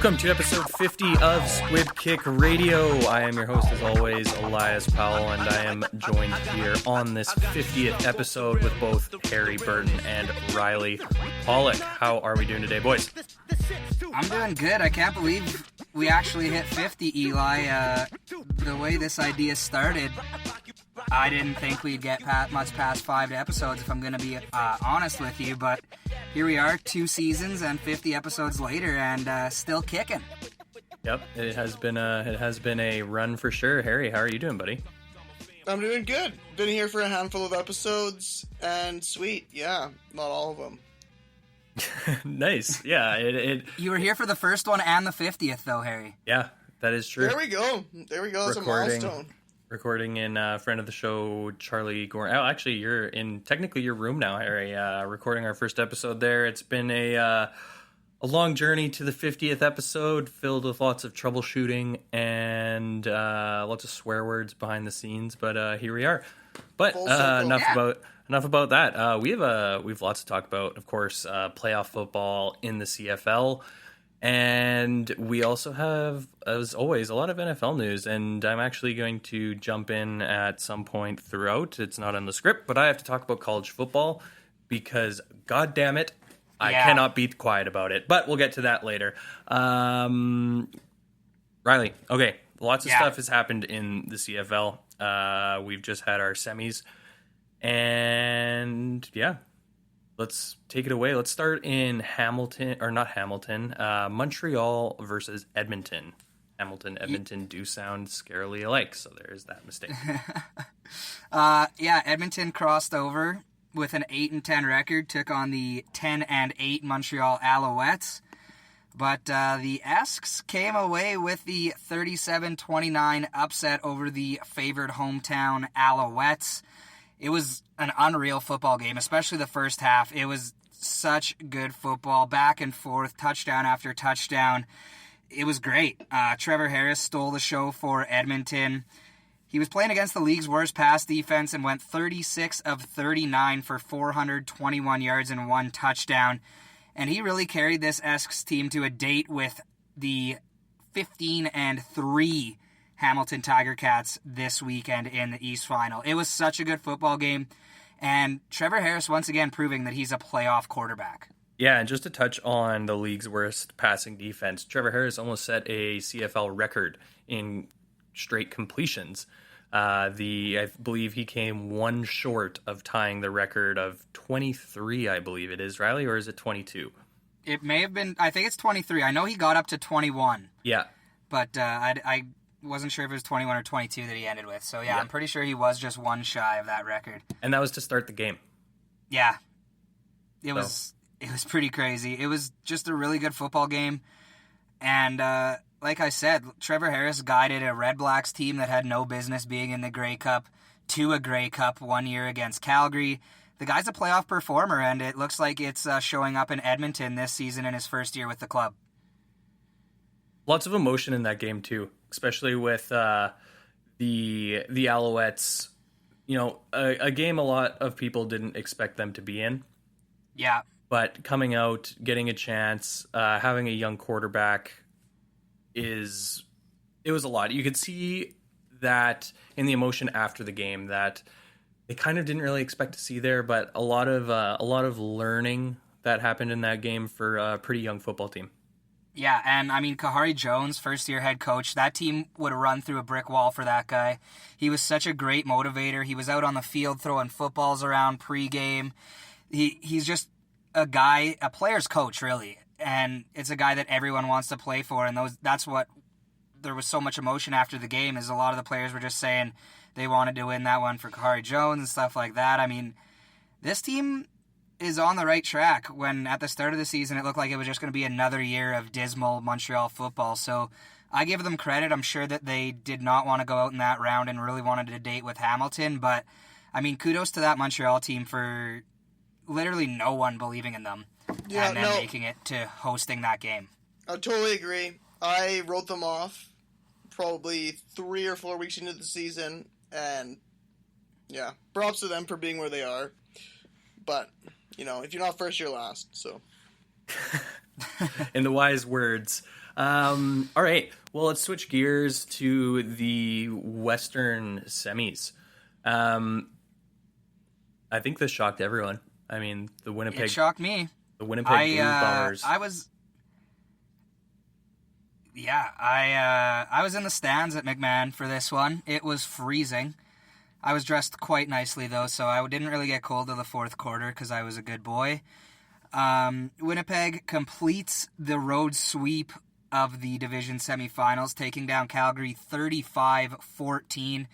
Welcome to episode 50 of Squib Kick Radio. I am your host, as always, Elias Powell, and I am joined here on this 50th episode with both Harry Burton and Riley Pollock. How are we doing today, boys? I'm doing good. I can't believe we actually hit 50, Eli. The way this idea started, I didn't think we'd get much past 5 episodes, if I'm going to be honest with you, but here we are, 2 seasons and 50 episodes later, and still kicking. Yep, it has been a run for sure. Harry, how are you doing, buddy? I'm doing good. Been here for a handful of episodes, and sweet, yeah, not all of them. Nice, yeah. You were here for the first one and the 50th, though, Harry. Yeah, that is true. There we go. That's a milestone. Recording in friend of the show, Charlie Gorn. Oh, actually, you're in technically your room now, Harry. Recording our first episode there. It's been a long journey to the 50th episode, filled with lots of troubleshooting and lots of swear words behind the scenes. But here we are. But enough about that. We have lots to talk about. Of course, playoff football in the CFL. And we also have, as always, a lot of NFL news, and I'm actually going to jump in at some point throughout. It's not on the script, but I have to talk about college football because, god damn it, I cannot be quiet about it. But we'll get to that later. Riley, okay, lots of stuff has happened in the CFL. We've just had our semis, and let's take it away. Let's start in Montreal versus Edmonton. Hamilton, Edmonton do sound scarily alike, so there's that mistake. Edmonton crossed over with an 8-10 record, took on the 10-8 Montreal Alouettes. But the Esks came away with the 37-29 upset over the favored hometown Alouettes. It was an unreal football game, especially the first half. It was such good football, back and forth, touchdown after touchdown. It was great. Trevor Harris stole the show for Edmonton. He was playing against the league's worst pass defense and went 36 of 39 for 421 yards and 1 touchdown. And he really carried this Esks team to a date with the 15-3 Hamilton Tiger Cats this weekend in the East Final. It was such a good football game, and Trevor Harris once again proving that he's a playoff quarterback. Yeah, and just to touch on the league's worst passing defense, Trevor Harris almost set a CFL record in straight completions. I believe he came one short of tying the record of 23, I believe it is, Riley, or is it 22? It may have been, I think it's 23. I know he got up to 21. Yeah. But I wasn't sure if it was 21 or 22 that he ended with. So, I'm pretty sure he was just one shy of that record. And that was to start the game. Yeah. It was pretty crazy. It was just a really good football game. And like I said, Trevor Harris guided a Red Blacks team that had no business being in the Grey Cup to a Grey Cup one year against Calgary. The guy's a playoff performer, and it looks like it's showing up in Edmonton this season in his first year with the club. Lots of emotion in that game, too. Especially with the Alouettes, a game a lot of people didn't expect them to be in. Yeah. But coming out, getting a chance, having a young quarterback it was a lot. You could see that in the emotion after the game that they kind of didn't really expect to see there, but a lot of learning that happened in that game for a pretty young football team. Yeah, and I mean, Kahari Jones, first-year head coach, that team would have run through a brick wall for that guy. He was such a great motivator. He was out on the field throwing footballs around pregame. He's just a guy, a player's coach, really, and it's a guy that everyone wants to play for, and that's what there was so much emotion after the game, is a lot of the players were just saying they wanted to win that one for Kahari Jones and stuff like that. I mean, this team is on the right track when at the start of the season it looked like it was just going to be another year of dismal Montreal football. So I give them credit. I'm sure that they did not want to go out in that round and really wanted to date with Hamilton. But, I mean, kudos to that Montreal team for literally no one believing in them and then making it to hosting that game. I totally agree. I wrote them off probably 3 or 4 weeks into the season, and props to them for being where they are. But if you're not first, you're last. So, in the wise words All right. Well, let's switch gears to the Western semis. I think this shocked everyone. I mean, the Winnipeg... It shocked me. The Winnipeg Blue Bombers. I was in the stands at McMahon for this one. It was freezing. I was dressed quite nicely, though, so I didn't really get cold till the fourth quarter because I was a good boy. Winnipeg completes the road sweep of the division semifinals, taking down Calgary 35-14. It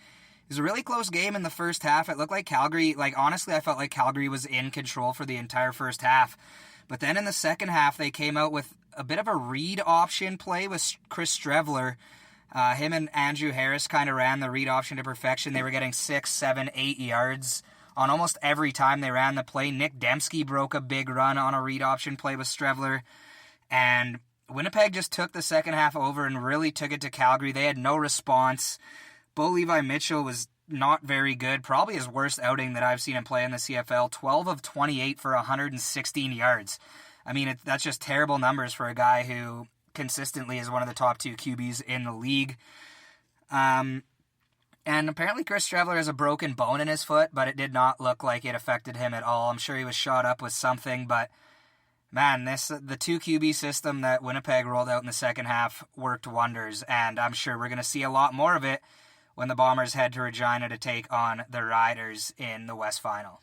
was a really close game in the first half. It looked like Calgary, honestly, I felt like Calgary was in control for the entire first half. But then in the second half, they came out with a bit of a read option play with Chris Strevler. Him and Andrew Harris kind of ran the read option to perfection. They were getting 6, 7, 8 yards on almost every time they ran the play. Nick Dembski broke a big run on a read option play with Strevler. And Winnipeg just took the second half over and really took it to Calgary. They had no response. Bo Levi Mitchell was not very good. Probably his worst outing that I've seen him play in the CFL. 12 of 28 for 116 yards. I mean, that's just terrible numbers for a guy who consistently is one of the top 2 QBs in the league. And apparently Chris Strevler has a broken bone in his foot, but it did not look like it affected him at all. I'm sure he was shot up with something, but man, the 2 QB system that Winnipeg rolled out in the second half worked wonders, and I'm sure we're going to see a lot more of it when the Bombers head to Regina to take on the Riders in the West Final.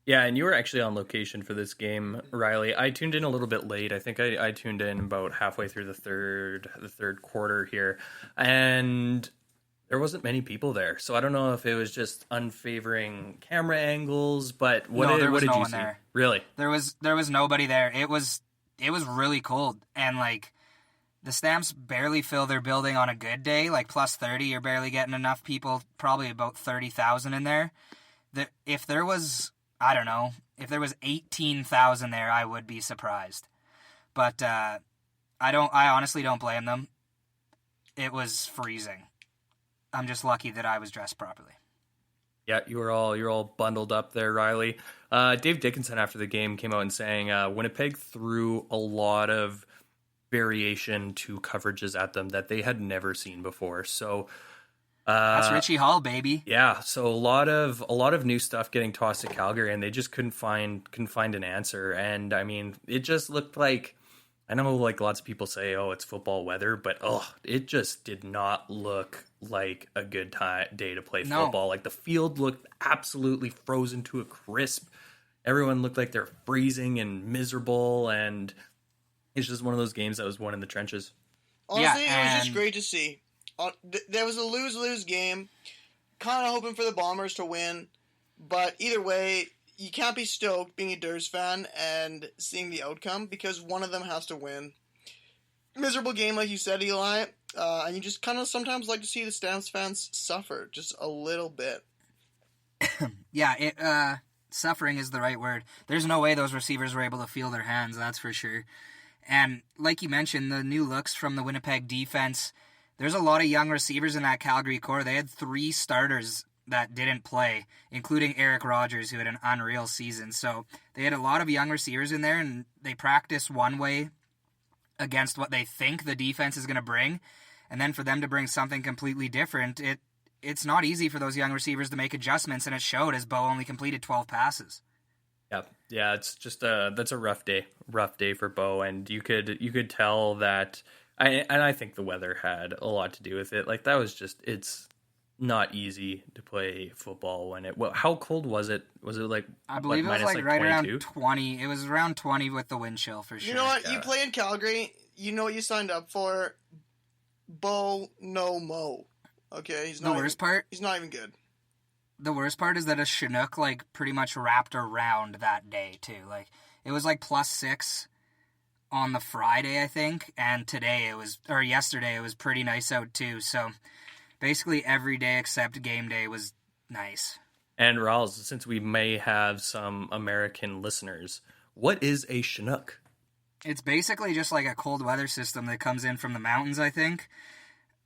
Yeah, and you were actually on location for this game, Riley. I tuned in a little bit late. I think I tuned in about halfway through the third quarter here, and there wasn't many people there. So I don't know if it was just unfavoring camera angles, but what did you see? There. Really? There was nobody there. It was really cold, and the Stamps barely fill their building on a good day, plus 30. You're barely getting enough people, probably about 30,000 in there. If there was 18,000 there, I would be surprised. But I honestly don't blame them. It was freezing. I'm just lucky that I was dressed properly. Yeah, you're all bundled up there, Riley. Dave Dickinson after the game came out and saying Winnipeg threw a lot of variation to coverages at them that they had never seen before. So that's Richie Hall, baby. Yeah, so a lot of new stuff getting tossed at Calgary, and they just couldn't find an answer. And I mean, it just looked like, I know lots of people say, oh, it's football weather, but it just did not look like a good day to play football. The field looked absolutely frozen to a crisp. Everyone looked like they're freezing and miserable, and it's just one of those games that was won in the trenches. Honestly, it was just great to see. There was a lose-lose game. Kind of hoping for the Bombers to win, but either way, you can't be stoked being a Durs fan and seeing the outcome because one of them has to win. Miserable game, like you said, Eli, and you just kind of sometimes like to see the Stamps fans suffer just a little bit. Yeah, suffering is the right word. There's no way those receivers were able to feel their hands, that's for sure. And like you mentioned, the new looks from the Winnipeg defense, there's a lot of young receivers in that Calgary core. They had 3 starters that didn't play, including Eric Rogers, who had an unreal season. So they had a lot of young receivers in there, and they practice one way against what they think the defense is going to bring. And then for them to bring something completely different, it's not easy for those young receivers to make adjustments, and it showed as Bo only completed 12 passes. Yeah, it's just that's a rough day for Bo, and you could tell that. I think the weather had a lot to do with it. That was just, it's not easy to play football when how cold was it? Was it I believe it was right 22? Around 20. It was around 20 with the wind chill for sure. You know what? Yeah. You play in Calgary, you know what you signed up for. Bo no mo. Okay, he's not even good. The worst part is that a Chinook pretty much wrapped around that day too. It was +6 on the Friday, I think, and yesterday it was pretty nice out too. So basically every day except game day was nice. And Rawls, since we may have some American listeners, what is a Chinook? It's basically just a cold weather system that comes in from the mountains, I think.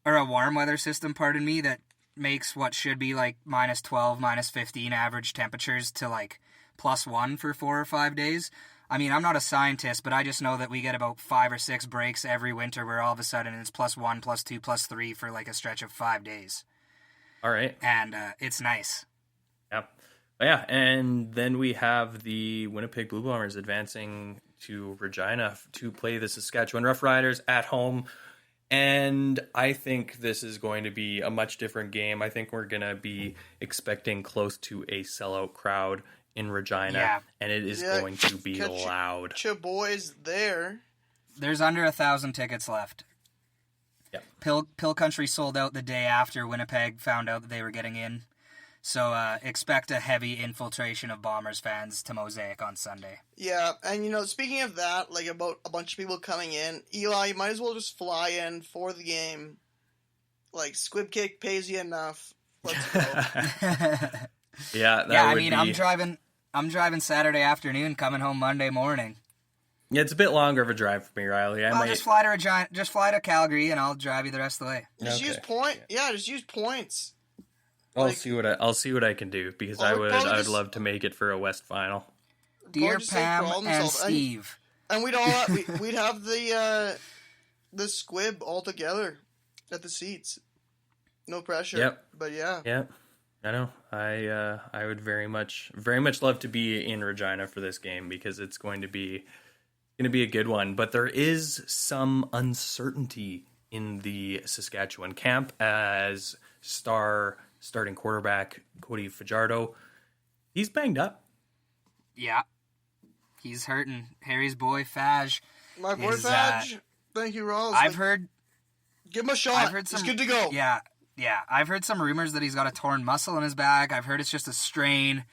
Or a warm weather system, pardon me, that makes what should be -12, -15 average temperatures to +1 for 4 or 5 days. I mean, I'm not a scientist, but I just know that we get about 5 or 6 breaks every winter where all of a sudden it's +1, +2, +3 for like a stretch of 5 days. All right. And it's nice. Yep. Yeah, and then we have the Winnipeg Blue Bombers advancing to Regina to play the Saskatchewan Roughriders at home. And I think this is going to be a much different game. I think we're going to be expecting close to a sellout crowd in Regina, and it is going to be loud. Your boys there. There's under 1,000 tickets left. Yep. Pill Country sold out the day after Winnipeg found out that they were getting in. So expect a heavy infiltration of Bombers fans to Mosaic on Sunday. Yeah, and speaking of that, like about a bunch of people coming in, Eli, you might as well just fly in for the game. Like, Squib Kick pays you enough. Let's go. I'm driving Saturday afternoon, coming home Monday morning. Yeah, it's a bit longer of a drive for me, Riley. Just fly to Calgary, and I'll drive you the rest of the way. Just use points. Yeah, just use points. I'll see what I can do, because I would love to make it for a West final. Dear Pam and Steve, and we'd have the Squib all together at the seats. No pressure. Yep. But yeah. Yep. I know. I would very much love to be in Regina for this game, because it's going to be a good one. But there is some uncertainty in the Saskatchewan camp as starting quarterback Cody Fajardo, he's banged up. Yeah, he's hurting. Harry's boy Faj. My boy Faj. Thank you, Ross. I've heard. Give him a shot. He's good to go. Yeah. I've heard some rumors that he's got a torn muscle in his back. I've heard it's just a strain.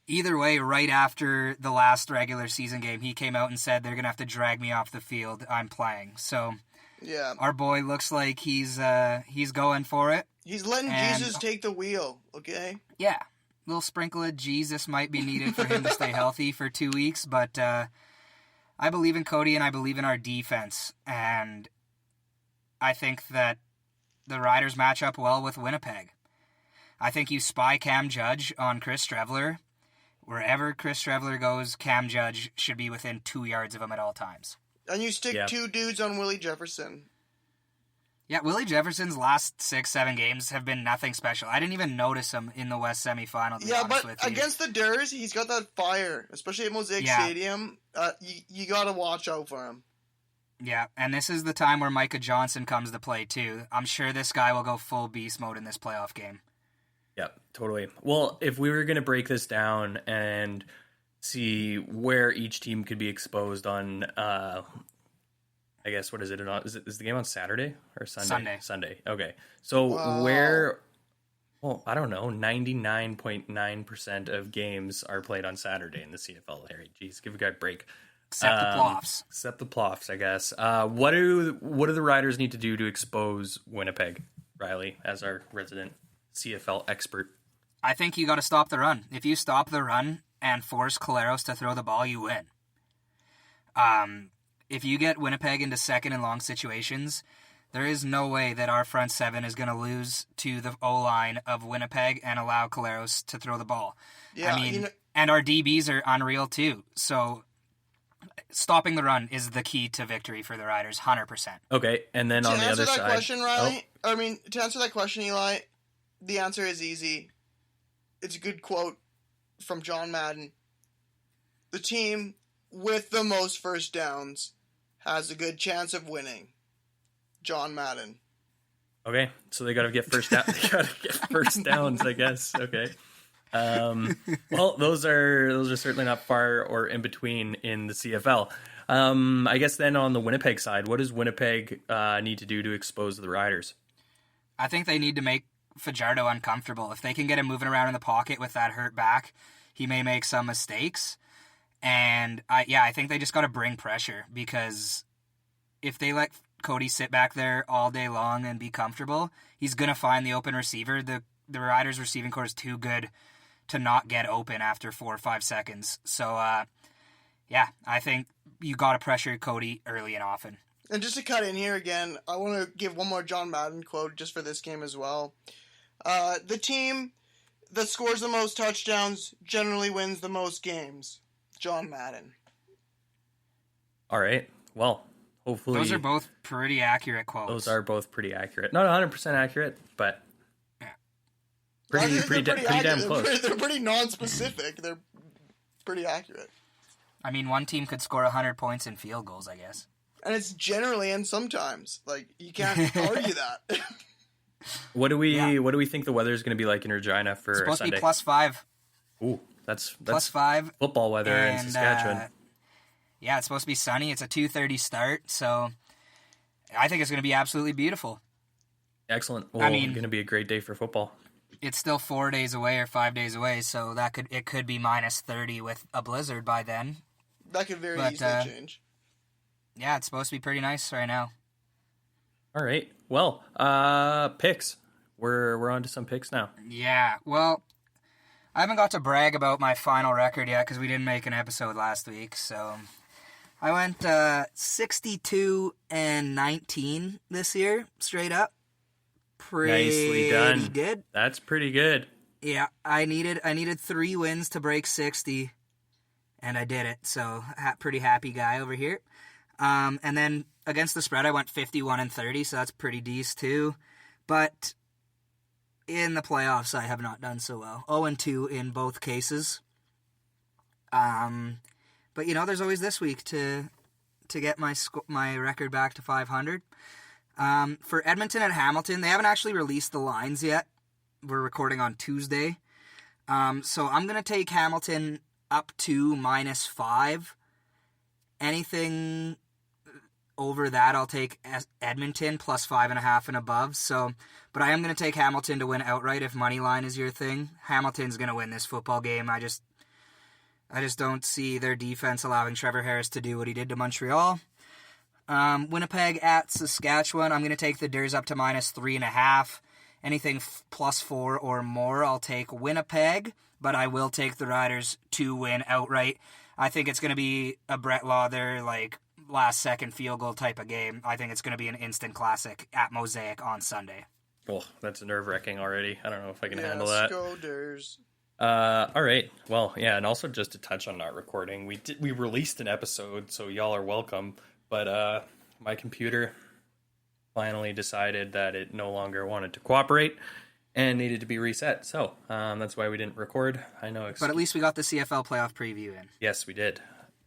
Either way, right after the last regular season game, he came out and said they're gonna have to drag me off the field. I'm playing. So. Yeah. Our boy looks like he's going for it. He's letting Jesus take the wheel, okay? Yeah. A little sprinkle of Jesus might be needed for him to stay healthy for 2 weeks, but I believe in Cody and I believe in our defense. And I think that the Riders match up well with Winnipeg. I think you spy Cam Judge on Chris Streveler. Wherever Chris Streveler goes, Cam Judge should be within 2 yards of him at all times. And you stick 2 dudes on Willie Jefferson. Yeah, Willie Jefferson's last 6-7 games have been nothing special. I didn't even notice him in the West semifinal. Yeah, but against the Durs, he's got that fire, especially at Mosaic Stadium. You got to watch out for him. Yeah, and this is the time where Micah Johnson comes to play too. I'm sure this guy will go full beast mode in this playoff game. Yeah, totally. Well, if we were going to break this down and see where each team could be exposed on, I guess, what is it? Is the game on Saturday or Sunday? Sunday. Okay. So I don't know, 99.9% of games are played on Saturday in the CFL, Harry. Jeez, give a guy a break. Except the Ploffs. Except the Ploffs, I guess. What do the Riders need to do to expose Winnipeg, Riley, as our resident CFL expert? I think you got to stop the run. If you stop the run and force Collaros to throw the ball, you win. If you get Winnipeg into second and long situations, there is no way that our front seven is going to lose to the O-line of Winnipeg and allow Collaros to throw the ball. Yeah, I mean, and our DBs are unreal too. So stopping the run is the key to victory for the Riders, 100%. Okay, and then on the other side... To answer that question, Riley, to answer that question, Eli, the answer is easy. It's a good quote from John Madden. The team with the most first downs has a good chance of winning. John Madden. Okay, so they got to get first down. They got to get first downs, I guess. Okay. Well, those are certainly not far or in between in the CFL. I guess then on the Winnipeg side, what does Winnipeg need to do to expose the Riders? I think they need to make Fajardo uncomfortable. If they can get him moving around in the pocket with that hurt back, he may make some mistakes. And I think they just got to bring pressure, because if they let Cody sit back there all day long and be comfortable, he's going to find the open receiver. The Riders' receiving core is too good to not get open after 4 or 5 seconds. So, I think you got to pressure Cody early and often. And just to cut in here again, I want to give one more John Madden quote just for this game as well. The team that scores the most touchdowns generally wins the most games. John Madden. All right. Well, hopefully Those are both pretty accurate quotes. Those are both pretty accurate. Not 100% accurate, but pretty damn close. They're pretty non-specific. They're pretty accurate. I mean, one team could score 100 points in field goals, I guess. And it's generally and sometimes. Like, you can't argue that. What do we think the weather is going to be like in Regina for Sunday? It's supposed to be +5. Ooh, that's +5 football weather in Saskatchewan. Yeah, it's supposed to be sunny. It's a 2:30 start, so I think it's going to be absolutely beautiful. Excellent. Well, it's going to be a great day for football. It's still 4 days away or 5 days away, so it could be -30 with a blizzard by then. That could very easily change. Yeah, it's supposed to be pretty nice right now. All right. Well, picks. We're on to some picks now. Yeah. Well, I haven't got to brag about my final record yet because we didn't make an episode last week. So I went 62-19 this year, straight up. Nicely done. Good. That's pretty good. Yeah, I needed 3 wins to break 60, and I did it. So pretty happy guy over here. And then against the spread, I went 51-30, so that's pretty decent too. But in the playoffs, I have not done so well. 0-2 in both cases. But there's always this week to get my record back to 500. For Edmonton and Hamilton, they haven't actually released the lines yet. We're recording on Tuesday. So I'm going to take Hamilton up to -5. Anything over that, I'll take Edmonton +5.5 and above. But I am going to take Hamilton to win outright if money line is your thing. Hamilton's going to win this football game. I just don't see their defense allowing Trevor Harris to do what he did to Montreal. Winnipeg at Saskatchewan, I'm going to take the Durs up to -3.5. Anything +4 or more, I'll take Winnipeg, but I will take the Riders to win outright. I think it's going to be a Brett Lauther, last-second field goal type of game. I think it's going to be an instant classic at Mosaic on Sunday. Oh, that's nerve-wracking already. I don't know if I can handle that. Go Durs. All right. Well, yeah, and also just to touch on not recording, we released an episode, so y'all are welcome. But my computer finally decided that it no longer wanted to cooperate and needed to be reset. So that's why we didn't record. I know. But at least we got the CFL Playoff preview in. Yes, we did.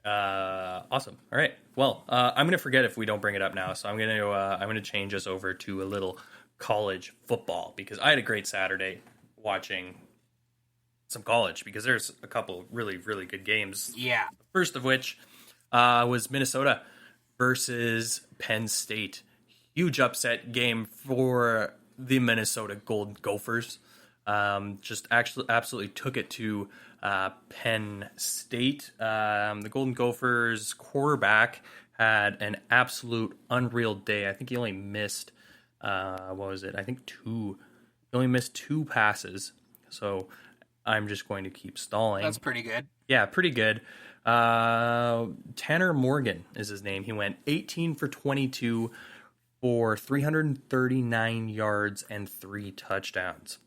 Awesome. All right. Well, I'm going to forget if we don't bring it up now. So I'm going to change us over to a little college football because I had a great Saturday watching some college because there's a couple really, really good games. Yeah. First of which was Minnesota versus Penn State. Huge upset game for the Minnesota Golden Gophers. Just actually absolutely took it to Penn State. The Golden Gophers quarterback had an absolute unreal day. I think he only missed, what was it? I think 2. He only missed 2 passes. So I'm just going to keep stalling. That's pretty good. Yeah, pretty good. Tanner Morgan is his name. He went 18 for 22 for 339 yards and 3 touchdowns.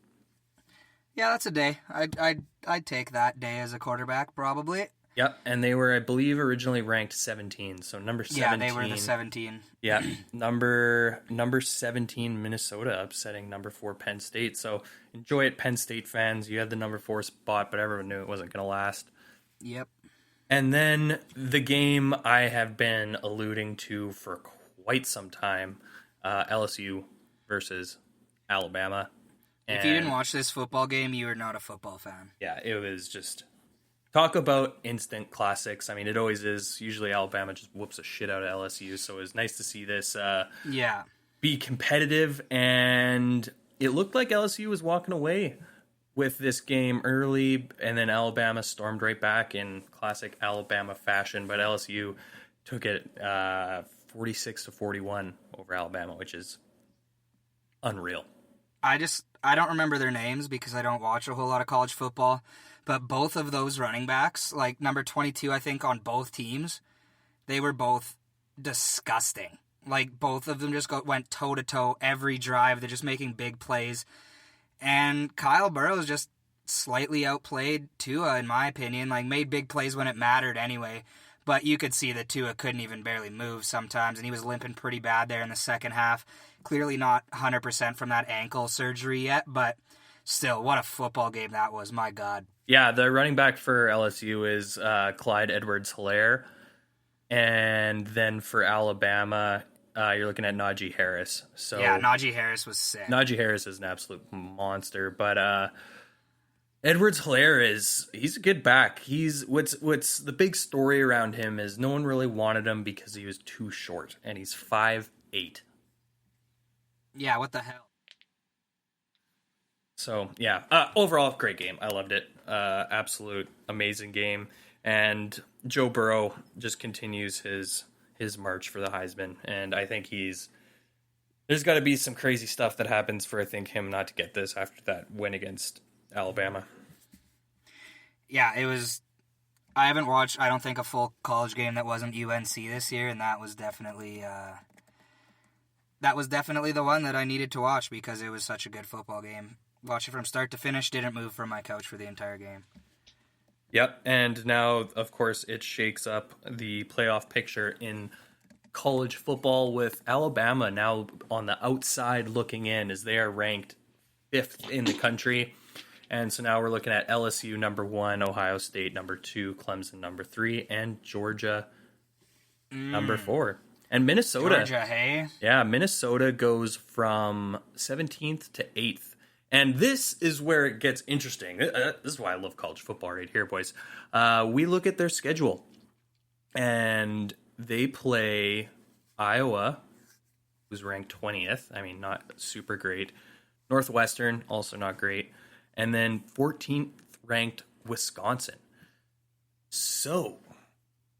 Yeah, that's a day. I'd take that day as a quarterback, probably. Yep, and they were, I believe, originally ranked 17. So number 17. Yeah, they were the 17. Yeah, number 17 Minnesota upsetting number 4 Penn State. So enjoy it, Penn State fans. You had the number 4 spot, but everyone knew it wasn't going to last. Yep. And then the game I have been alluding to for quite some time, LSU versus Alabama. And if you didn't watch this football game, you are not a football fan. Yeah, it was just talk about instant classics. I mean, it always is. Usually Alabama just whoops the shit out of LSU, so it was nice to see this be competitive. And it looked like LSU was walking away with this game early, and then Alabama stormed right back in classic Alabama fashion. But LSU took it 46-41 over Alabama, which is unreal. I don't remember their names because I don't watch a whole lot of college football, but both of those running backs, like number 22, I think, on both teams, they were both disgusting. Like, both of them just went toe-to-toe every drive. They're just making big plays. And Kyle Burrows just slightly outplayed Tua, in my opinion. Like, made big plays when it mattered anyway. But you could see that Tua couldn't even barely move sometimes, and he was limping pretty bad there in the second half. Clearly not 100% from that ankle surgery yet, but still, what a football game that was, my God. Yeah, the running back for LSU is Clyde Edwards-Helaire. And then for Alabama, you're looking at Najee Harris. So yeah, Najee Harris was sick. Najee Harris is an absolute monster, but Edwards-Helaire he's a good back. What's the big story around him is no one really wanted him because he was too short, and he's 5'8". Yeah, what the hell? So yeah, overall great game. I loved it. Absolute amazing game, and Joe Burrow just continues his march for the Heisman, and I think there's got to be some crazy stuff that happens for him not to get this after that win against Alabama. Yeah, it was. I haven't watched, I don't think, a full college game that wasn't UNC this year, and that was definitely the one that I needed to watch because it was such a good football game. Watch it from start to finish. Didn't move from my couch for the entire game. Yep, and now, of course, it shakes up the playoff picture in college football with Alabama now on the outside looking in as they are ranked 5th in the country. And so now we're looking at LSU number 1, Ohio State number 2, Clemson number 3, and Georgia number 4. And Minnesota. Georgia, hey? Yeah, Minnesota goes from 17th to 8th. And this is where it gets interesting. This is why I love college football right here, boys. We look at their schedule, and they play Iowa, who's ranked 20th. I mean, not super great. Northwestern, also not great. And then 14th ranked Wisconsin. So,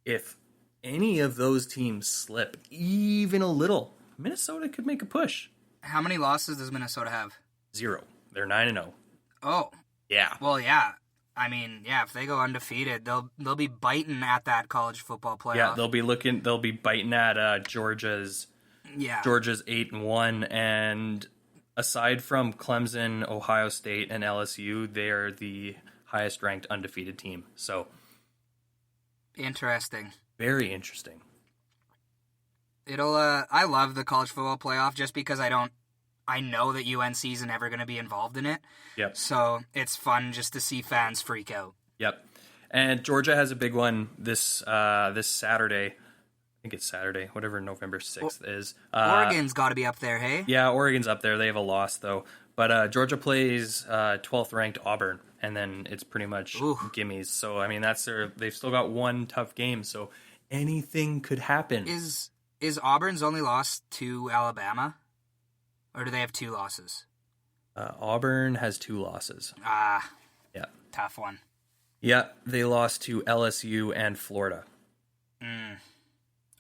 if any of those teams slip even a little, Minnesota could make a push. How many losses does Minnesota have? 0. They're 9-0. Oh. Yeah. Well, yeah. I mean, yeah, if they go undefeated, they'll be biting at that college football playoff. Yeah, they'll be biting at Georgia's 8-1, and aside from Clemson, Ohio State, and LSU, they are the highest ranked undefeated team. So interesting. Very interesting. I love the college football playoff just because I know that UNC is never going to be involved in it. Yep. So it's fun just to see fans freak out. Yep. And Georgia has a big one this Saturday. I think it's Saturday, whatever November 6th is. Oregon's got to be up there, hey? Yeah, Oregon's up there. They have a loss, though. But Georgia plays 12th-ranked Auburn, and then it's pretty much gimmies. So, I mean, they've still got one tough game, so anything could happen. Is Auburn's only loss to Alabama? Or do they have 2 losses? Auburn has 2 losses. Ah. Yeah. Tough one. Yeah, they lost to LSU and Florida. Mm.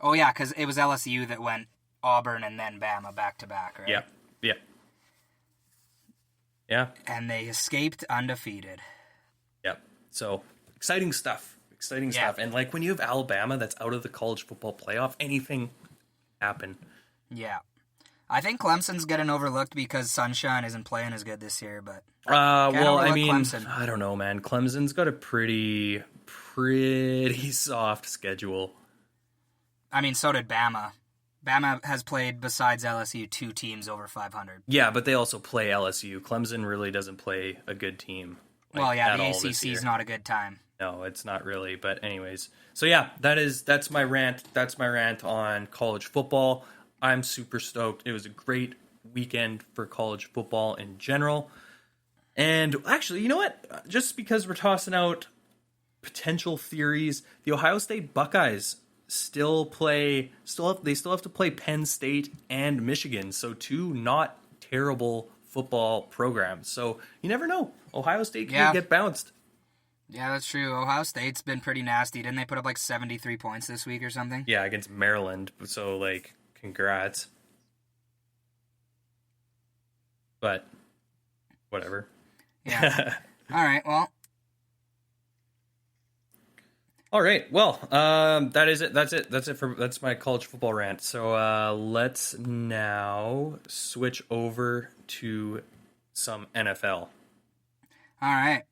Oh, yeah, because it was LSU that went Auburn and then Bama back-to-back, right? Yeah, yeah. Yeah. And they escaped undefeated. Yep. So, exciting stuff. Exciting stuff. And, when you have Alabama that's out of the college football playoff, anything happen. Yeah. I think Clemson's getting overlooked because Sunshine isn't playing as good this year, but Clemson. I don't know, man. Clemson's got a pretty soft schedule. I mean, so did Bama. Bama has played, besides LSU, 2 teams over 500. Yeah, but they also play LSU. Clemson really doesn't play a good team. The ACC's not a good time. No, it's not really. But anyways, so yeah, that's my rant. That's my rant on college football. I'm super stoked. It was a great weekend for college football in general. And actually, you know what? Just because we're tossing out potential theories, the Ohio State Buckeyes still have to play Penn State and Michigan. So 2 not terrible football programs. So you never know. Ohio State can get bounced. Yeah, that's true. Ohio State's been pretty nasty. Didn't they put up 73 points this week or something? Yeah, against Maryland. So congrats. But whatever. Yeah. All right. Well. All right. Well, that is it. That's my college football rant. So let's now switch over to some NFL. All right.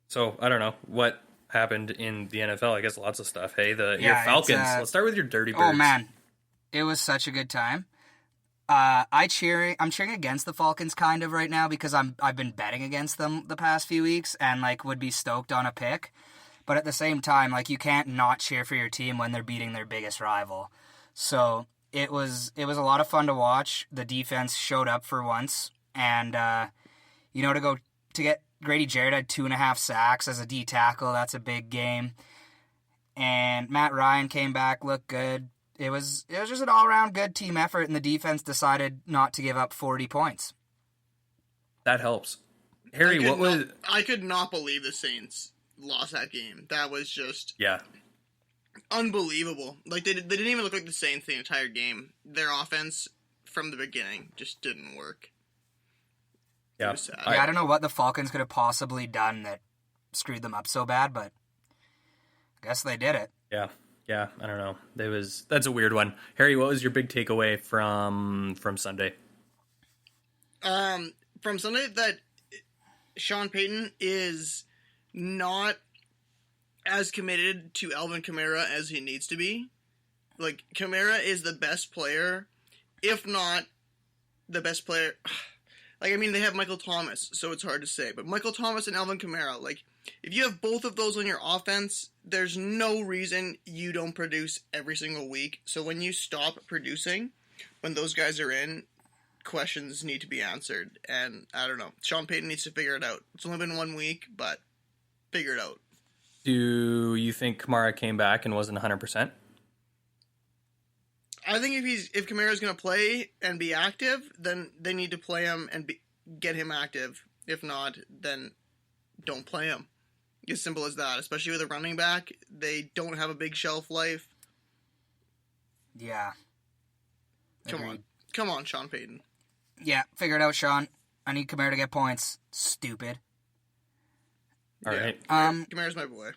So I don't know what happened in the NFL. I guess lots of stuff. Hey, your Falcons. Let's start with your Dirty Birds. Oh man, it was such a good time. I'm cheering against the Falcons kind of right now because I've been betting against them the past few weeks and like would be stoked on a pick. But at the same time, like you can't not cheer for your team when they're beating their biggest rival. So it was a lot of fun to watch. The defense showed up for once, and to get Grady Jarrett had 2.5 sacks as a D tackle. That's a big game. And Matt Ryan came back, looked good. It was just an all-around good team effort, and the defense decided not to give up 40 points. That helps. Harry, I could not believe the Saints lost that game. That was just unbelievable. Like they didn't even look like the Saints the entire game. Their offense from the beginning just didn't work. Yeah, I don't know what the Falcons could have possibly done that screwed them up so bad, but I guess they did it. Yeah, I don't know. That's a weird one. Harry, what was your big takeaway from Sunday? From Sunday, that Sean Payton is not as committed to Alvin Kamara as he needs to be. Like, Kamara is the best player, if not the best player. Like, I mean, they have Michael Thomas, so it's hard to say. But Michael Thomas and Alvin Kamara, like, if you have both of those on your offense, there's no reason you don't produce every single week. So when you stop producing, when those guys are in, questions need to be answered. And I don't know. Sean Payton needs to figure it out. It's only been 1 week, but figure it out. Do you think Kamara came back and wasn't 100%? I think if Kamara's going to play and be active, then they need to play him and get him active. If not, then don't play him. As simple as that. Especially with a running back, they don't have a big shelf life. Yeah. Come on, Sean Payton. Yeah, figure it out, Sean. I need Kamara to get points. Stupid. All right. Kamara's my boy.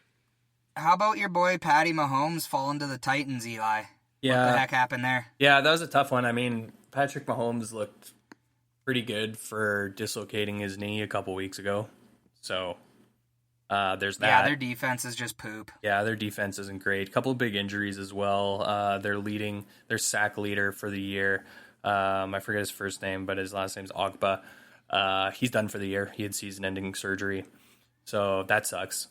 How about your boy Patty Mahomes falling to the Titans, Eli? Yeah. What the heck happened there? Yeah, that was a tough one. I mean, Patrick Mahomes looked pretty good for dislocating his knee a couple weeks ago. So there's that. Yeah, their defense is just poop. Yeah, their defense isn't great. A couple of big injuries as well. Their sack leader for the year. I forget his first name, but his last name's Ogba. He's done for the year. He had season-ending surgery. So that sucks.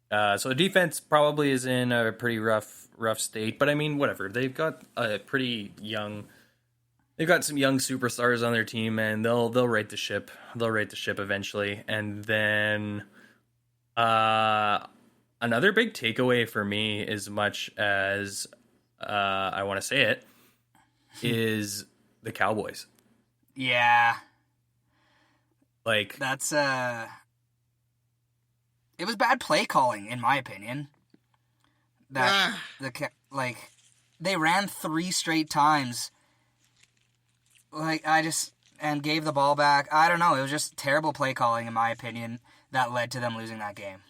So the defense probably is in a pretty rough state, but I mean, whatever. They've got they've got some young superstars on their team, and they'll right the ship. They'll right the ship eventually. And then another big takeaway for me, as much as I want to say it, is the Cowboys. Yeah. Like, that's it was bad play calling, in my opinion. They ran 3 straight times. And gave the ball back. I don't know. It was just terrible play calling, in my opinion, that led to them losing that game.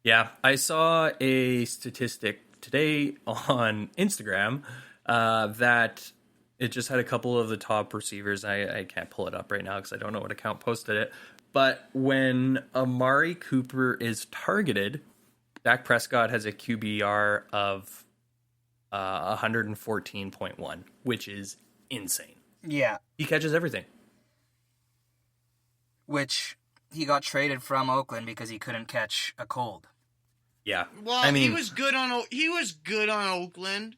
Yeah, I saw a statistic today on Instagram that it just had a couple of the top receivers. I can't pull it up right now because I don't know what account posted it. But when Amari Cooper is targeted, Dak Prescott has a QBR of 114.1, which is insane. Yeah. He catches everything. Which he got traded from Oakland because he couldn't catch a cold. Yeah. Well, I mean, he was good on Oakland,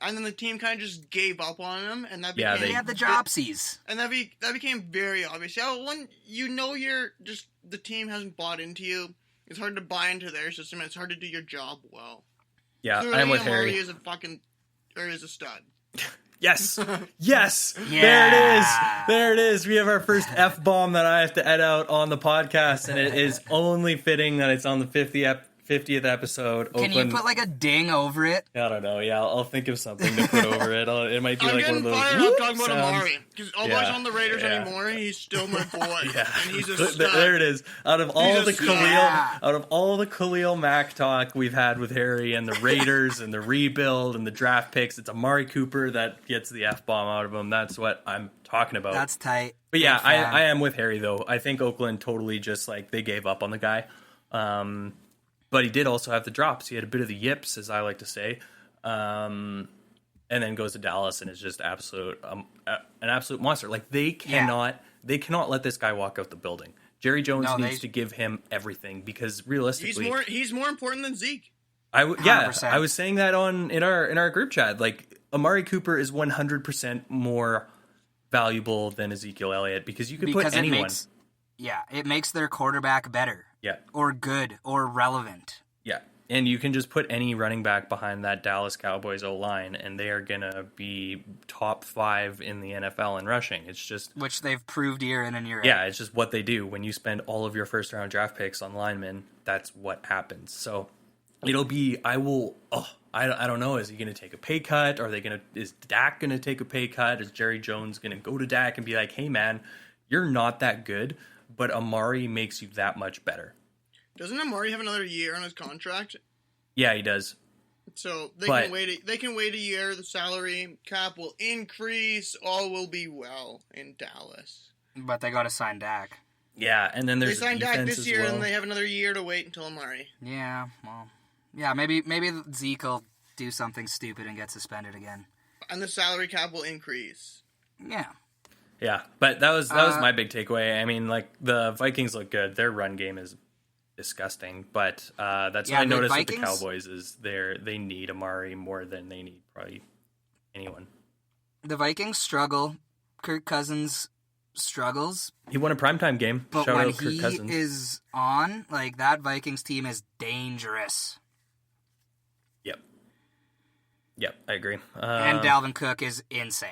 and then the team kind of just gave up on him, and that became, they had the Jopsies, and that became very obvious. Yeah, when the team hasn't bought into you, it's hard to buy into their system, and it's hard to do your job well. Yeah, clearly, I'm with Amari Harry. is a stud. Yes. Yes. Yeah. There it is. We have our first F-bomb that I have to edit out on the podcast, and it is only fitting that it's on the 50th episode. Can you put like a ding over it? I don't know. Yeah, I'll think of something to put over it. It might be like one of those. I'm getting fired up talking about sounds. Amari. Because although he's on the Raiders anymore, he's still my boy. Yeah. And he's a stud. There it is. Out of all the stud. Khalil Mack talk we've had with Harry and the Raiders and the rebuild and the draft picks, it's Amari Cooper that gets the F-bomb out of him. That's what I'm talking about. That's tight. But yeah, I am with Harry though. I think Oakland totally just they gave up on the guy. But he did also have the drops. He had a bit of the yips, as I like to say. And then goes to Dallas and is just an absolute monster. Like they cannot let this guy walk out the building. Jerry Jones needs to give him everything because realistically, he's more important than Zeke. I was saying that in our group chat. Like Amari Cooper is 100% more valuable than Ezekiel Elliott because you could put anyone. It makes their quarterback better. Yeah. Or good or relevant. Yeah. And you can just put any running back behind that Dallas Cowboys O-line, and they are going to be top 5 in the NFL in rushing. It's just... Which they've proved year in and year out. Yeah, it's just what they do. When you spend all of your first-round draft picks on linemen, that's what happens. So it'll be... I don't know. Is he going to take a pay cut? Is Dak going to take a pay cut? Is Jerry Jones going to go to Dak and be like, hey, man, you're not that good, but Amari makes you that much better. Doesn't Amari have another year on his contract? Yeah, he does. So can wait. They can wait a year. The salary cap will increase. All will be well in Dallas. But they got to sign Dak. Yeah, and then there's they signed Dak this year, and they have another year to wait until Amari. Yeah, well, yeah, maybe Zeke will do something stupid and get suspended again. And the salary cap will increase. Yeah. Yeah, but that was my big takeaway. I mean, like the Vikings look good. Their run game is disgusting, but that's what I noticed with the Cowboys is they need Amari more than they need probably anyone. The Vikings struggle. Kirk Cousins struggles. He won a primetime game. But Shout when out Kirk Cousins. he is on, like that Vikings team is dangerous. Yep, I agree. And Dalvin Cook is insane.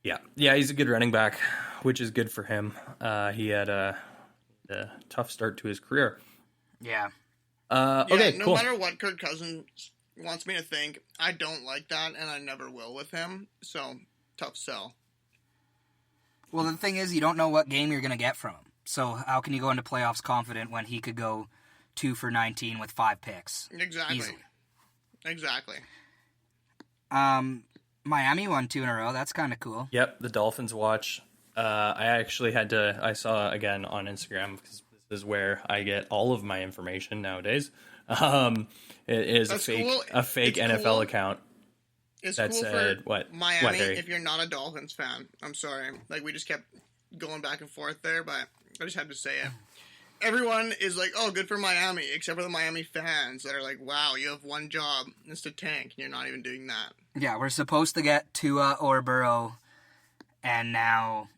Yeah, he's a good running back, which is good for him. He had a tough start to his career. Yeah. Okay, no cool. matter what Kirk Cousins wants me to think, I don't like that, and I never will with him. So, tough sell. Well, the thing is, you don't know what game you're going to get from him. So, how can you go into playoffs confident when he could go 2 for 19 with 5 picks? Exactly. Easily. Exactly. Miami won 2 in a row. That's kind of cool. Yep, the Dolphins watch. I saw again on Instagram because this is where I get all of my information nowadays. It is a fake NFL account. It's that cool said, for what? Miami if you're not a Dolphins fan. I'm sorry. Like, we just kept going back and forth there, but I just had to say it. Everyone is like, oh, good for Miami, except for the Miami fans that are like, wow, you have one job, and it's to tank, and you're not even doing that. Yeah, we're supposed to get Tua or Burrow, and now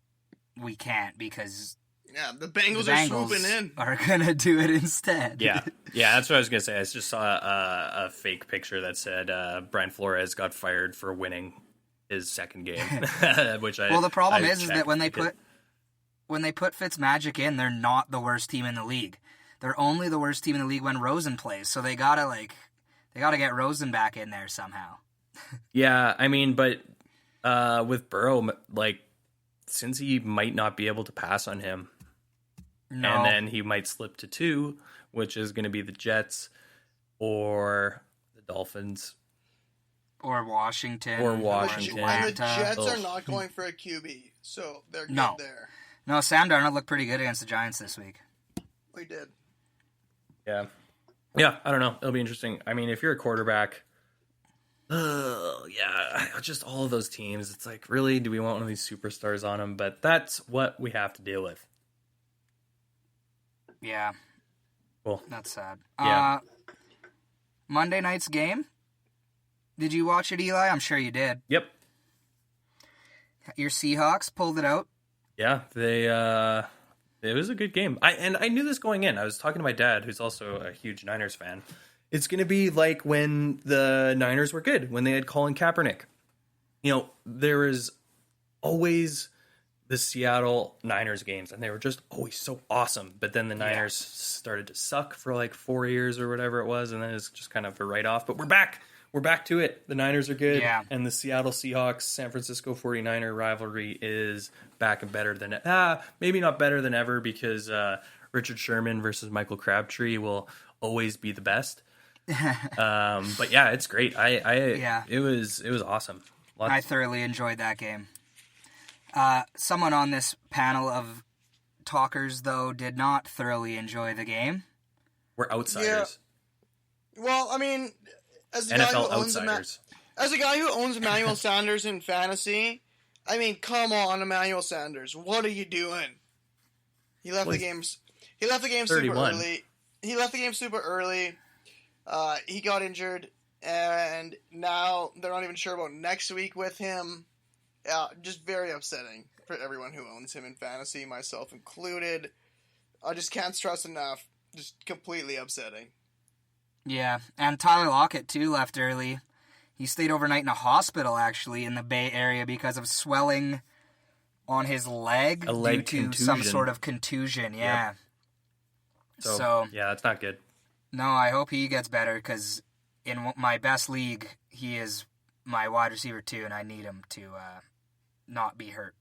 we can't because... Yeah, the Bengals are swooping in. Are going to do it instead. Yeah, that's what I was going to say. I just saw a fake picture that said Brian Flores got fired for winning his second game, which the problem is that when they put Fitzmagic in, they're not the worst team in the league. They're only the worst team in the league when Rosen plays, so they gotta get Rosen back in there somehow. Yeah, I mean, but with Burrow, like, since he might not be able to pass on him, and then he might slip to 2, which is going to be the Jets or the Dolphins. Or Washington. And the Jets are not going for a QB, so they're good there. No, Sam Darnold looked pretty good against the Giants this week. We did. Yeah, I don't know. It'll be interesting. I mean, if you're a quarterback... just all of those teams. It's like, really, do we want one of these superstars on them? But that's what we have to deal with. Yeah. Cool. That's sad. Yeah. Monday night's game. Did you watch it, Eli? I'm sure you did. Yep. Your Seahawks pulled it out. Yeah, it was a good game. I knew this going in. I was talking to my dad, who's also a huge Niners fan. It's going to be like when the Niners were good, when they had Colin Kaepernick. You know, there is always the Seattle Niners games, and they were just always so awesome. But then the Niners started to suck for like 4 years or whatever it was, and then it's just kind of a write-off. But we're back. We're back to it. The Niners are good, and the Seattle Seahawks, San Francisco 49er rivalry is back and better than maybe not better than ever because Richard Sherman versus Michael Crabtree will always be the best. But yeah, it's great. It was awesome. I thoroughly enjoyed that game. Someone on this panel of talkers, though, did not thoroughly enjoy the game. We're outsiders. Yeah. Well, I mean, as a NFL guy who owns outsiders. as a guy who owns Emmanuel Sanders in fantasy, I mean, come on, Emmanuel Sanders, what are you doing? He left the game. He left the game 31. super early. He left the game super early. He got injured, and now they're not even sure about next week with him. Just very upsetting for everyone who owns him in fantasy, myself included. I just can't stress enough. Just completely upsetting. Yeah, and Tyler Lockett, too, left early. He stayed overnight in a hospital, actually, in the Bay Area because of swelling on his leg, A leg due to contusion. some sort of contusion, yeah. Yep. So, yeah, that's not good. no, I hope he gets better because in my best league, he is my wide receiver, too, and I need him to not be hurt.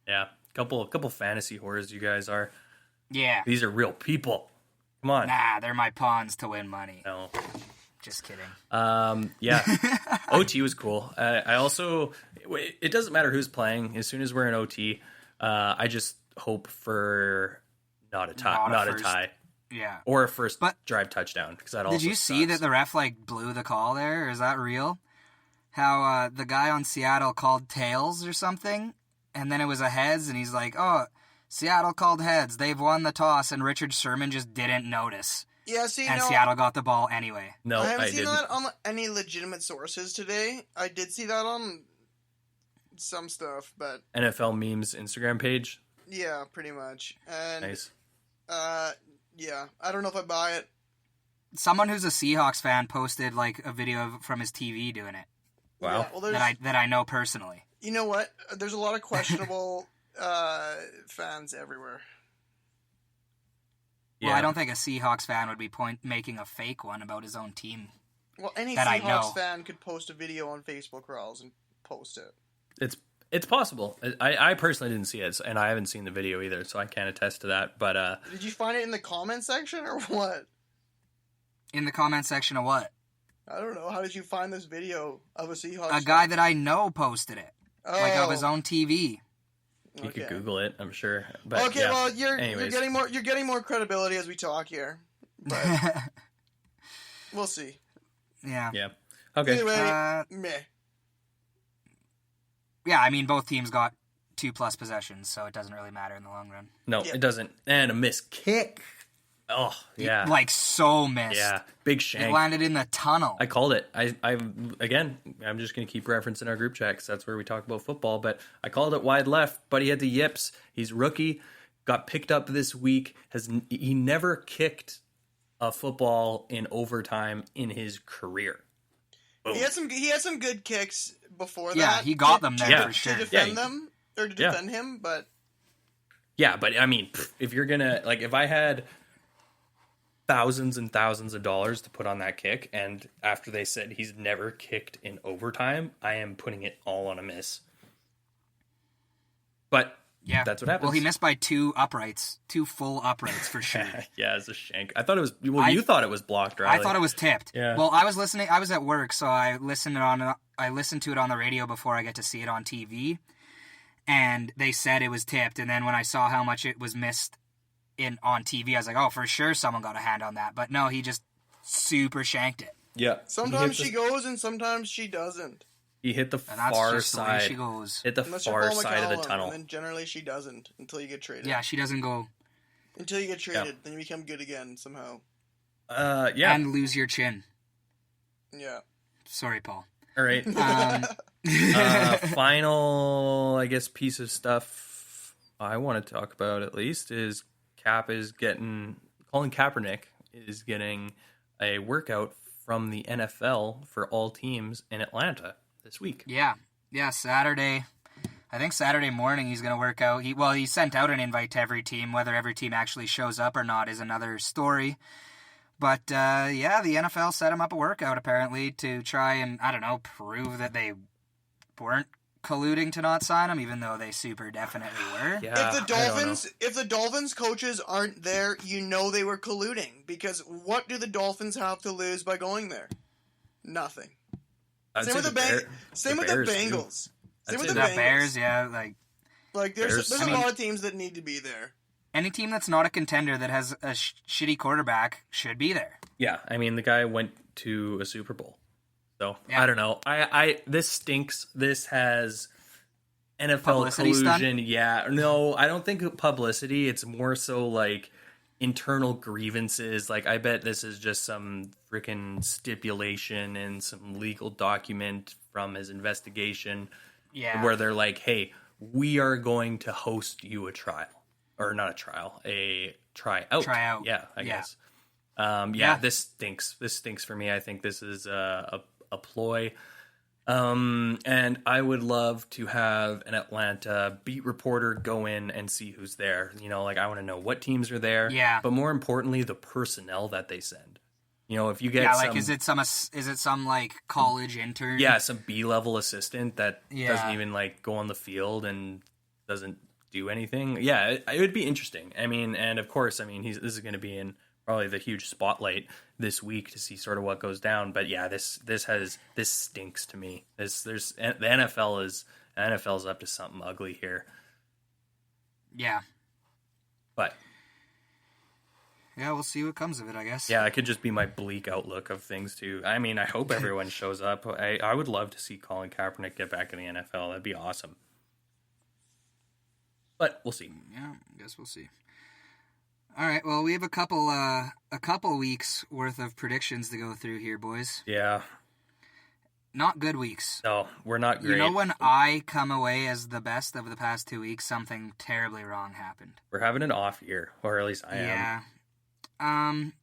Yeah, couple fantasy whores you guys are. Yeah. These are real people. Come on. Nah, they're my pawns to win money. No. Just kidding. Yeah. OT was cool. I also, it doesn't matter who's playing. As soon as we're in OT, I just hope for not a tie. Yeah. Or a first drive touchdown. Because that also Did you see that the ref blew the call there? Or is that real? How the guy on Seattle called tails or something, and then it was a heads, and he's like, "Oh, Seattle called heads. They've won the toss," and Richard Sherman just didn't notice. Yeah, see, and Seattle got the ball anyway. No, I haven't seen didn't. that on any legitimate sources today. I did see that on some stuff, but NFL memes Instagram page. yeah, pretty much. And Nice. yeah, I don't know if I buy it. Someone who's a Seahawks fan posted a video from his TV doing it. Wow. Yeah, well, that I know personally. You know what? There's a lot of questionable fans everywhere. Yeah. Well, I don't think a Seahawks fan would be making a fake one about his own team. Well, any that I know. Seahawks fan could post a video on Facebook Crawls and post it. It's possible. I personally didn't see it, and I haven't seen the video either, so I can't attest to that. But did you find it in the comment section or what? In the comment section of what? I don't know. How did you find this video of a Seahawks? A guy that I know posted it, of his own TV. you could Google it, I'm sure. But okay, yeah. well, you're Anyways. getting more credibility as we talk here, but we'll see. Yeah. Yeah. Okay. Anyway, meh. Yeah, I mean, both teams got 2+ possessions, so it doesn't really matter in the long run. No, Yeah. it doesn't. And a missed kick. Oh, yeah. So missed. Yeah. Big shank. It landed in the tunnel. I called it. I'm just going to keep referencing our group chat because that's where we talk about football. But I called it wide left, but he had the yips. He's rookie, got picked up this week. He never kicked a football in overtime in his career. Boom. He had some good kicks before that. Yeah, he got them there for sure. To defend them or to defend him, but yeah, but I mean, if you're gonna if I had thousands and thousands of dollars to put on that kick, and after they said he's never kicked in overtime, I am putting it all on a miss. But yeah, that's what happens. Well, he missed by 2 full uprights for sure. Yeah, it's a shank. I thought it was. Well, you thought it was blocked, right? I thought it was tipped. Yeah. Well, I was listening. I was at work, so I listened to it on the radio before I get to see it on TV, and they said it was tipped. And then when I saw how much it was missed on TV, I was like, oh, for sure someone got a hand on that. But no, he just super shanked it. Yeah. sometimes she goes and sometimes she doesn't. He hit the And that's far just the way side. she goes. Hit the Unless you're far Paul side of the McCollum, tunnel. and then generally she doesn't until you get traded. Yeah, she doesn't go. Until you get traded, then you become good again somehow. Yeah. And lose your chin. Yeah. Sorry, Paul. All right. Final, I guess, piece of stuff I want to talk about at least is Colin Kaepernick is getting a workout from the NFL for all teams in Atlanta this week. Yeah, Saturday. I think Saturday morning he's going to work out. He sent out an invite to every team. Whether every team actually shows up or not is another story. But, the NFL set him up a workout, apparently, to try and, I don't know, prove that they weren't colluding to not sign him, even though they super definitely were. Yeah, If the Dolphins coaches aren't there, you know they were colluding. Because what do the Dolphins have to lose by going there? Nothing. Same with the Bengals. Same with the Bengals. The Bears, yeah, Like there's Bears. a lot of teams that need to be there. any team that's not a contender that has a shitty quarterback should be there. Yeah, I mean, the guy went to a Super Bowl. So, Yeah. I don't know. This stinks. This has NFL Publicity collusion. stunt? Yeah. No, I don't think publicity. It's more so like internal grievances. Like, I bet this is just some freaking stipulation in some legal document from his investigation. Yeah. Where they're like, hey, we are going to host you a trial. Or not a trial, a tryout. Tryout. Yeah, I guess. This stinks. This stinks for me. I think this is a ploy. And I would love to have an Atlanta beat reporter go in and see who's there. You know, like, I want to know what teams are there. Yeah. But more importantly, the personnel that they send. You know, if you get is it some like college intern? Yeah, some B-level assistant that Yeah. doesn't even like go on the field and doesn't do anything. Yeah, it would be interesting. I mean, and of course, I mean, this is going to be in probably the huge spotlight this week to see sort of what goes down. But yeah, this stinks to me. The NFL's up to something ugly here. Yeah. But yeah, we'll see what comes of it, I guess. yeah, it could just be my bleak outlook of things too. I mean, I hope everyone shows up. I would love to see Colin Kaepernick get back in the NFL. That'd be awesome. But we'll see. Yeah, I guess we'll see. All right, well, we have a couple weeks worth of predictions to go through here, boys. Yeah. Not good weeks. No, we're not great. You know, when I come away as the best of the past 2 weeks, something terribly wrong happened. We're having an off year, or at least I am. Yeah. I'm